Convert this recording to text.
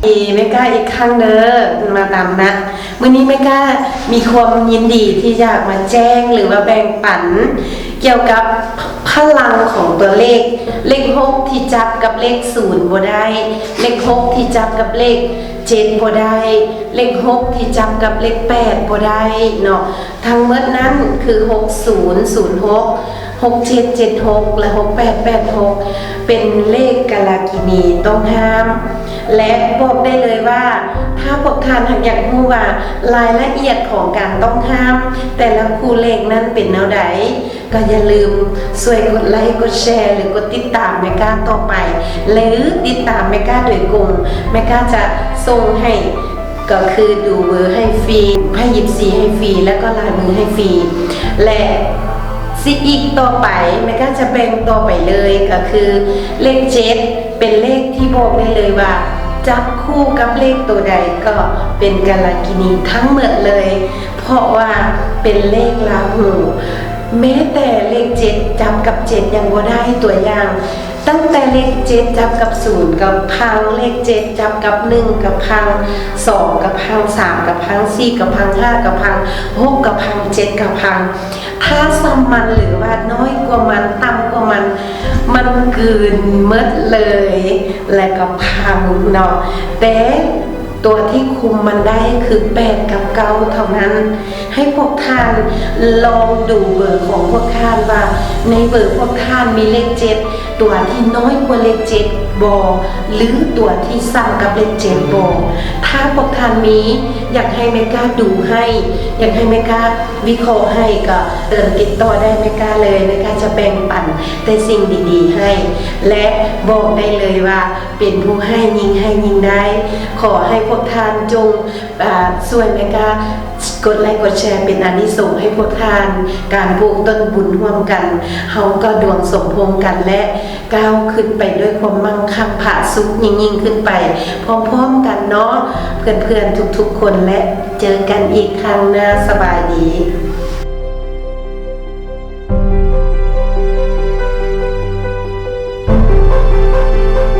เมก้าอีกครั้งเด้อมาตามนัดมื้อนี้เมก้ามีความยินดีที่อยากมาแจ้งหรือว่าแบ่งปันเกี่ยวกับพลังของตัวเลข6ที่จับกับเลข0บ่ได้เลข6ที่จับกับเลข7บ่ได้เลข6ที่จับกับเลข8บ่ได้เนาะทั้งหมดนั้นคือ6006 6776และ6886เป็นเลขกาลากินีต้องห้ามและบอกได้เลยว่าถ้าพวกท่านอยากรู้ว่ารายละเอียดของการต้องห้ามแต่ละคู่เลขนั้นเป็นแนวใดก็อย่าลืมช่วยกดไลค์กดแชร์หรือกดติดตามแม่ก้าต่อไปหรือติดตามแม่ก้าโดยกลุ่มแม่ก้าจะส่งให้ก็คือดูเบอร์ให้ฟรีให้หยิบสีให้ฟรีแล้วก็ลายมือให้ฟรีและสิอีกต่อไปแม่ก้าจะแบ่งต่อไปเลยก็คือเลข7เป็นเลขที่บอกได้เลยว่าจับคู่กับเลขตัวใดก็เป็นกาลกินีทั้งหมดเลยเพราะว่าเป็นเลขราหูแม้แต่เลข7จับกับ7ยังบ่ได้ตัวอย่างตั้งแต่เลข7จับกับ0กับพังเลข7จับกับ1กับพัง2กับพัง3กับพัง4กับพัง5กับพัง6กับพัง7กับพังถ้าซ้ำมันหรือว่าน้อยกว่ามันต่ำกว่ามันเกินหมดเลยและก็พังเนาะแต่ตัวที่คุมมันได้คือ8กับ9เท่านั้นให้พวกท่านลองดูเบอร์ของพวกท่านว่าในเบอร์พวกท่านมีเลข7ตัวที่น้อยกว่าเลข7บ่หรือตัวที่ซ้ำกับเลข7บ่ถ้าพวกท่านมีอยากให้แม่ก้าดูให้อยากให้แม่ก้าวิเคราะห์ให้ก็ติดต่อได้แม่ก้าเลยแม่ก้าจะแบ่งปันแต่สิ่งดีๆให้และบอกได้เลยว่าเป็นผู้ให้ยิ่งได้ขอให้พวกท่านจงช่วยแม่ก้ากดไลค์กดแชร์เป็นอานิสงส์ให้พวกท่านการปลูกต้นบุญร่วมกันเฮาก็ดวงสมพงษ์กันและก้าวขึ้นไปด้วยความมั่งคั่งผาสุกยิ่งขึ้นไปพร้อมๆกันเนาะเพื่อนๆทุกๆคนและเจอกันอีกครั้งหน้าสบายดี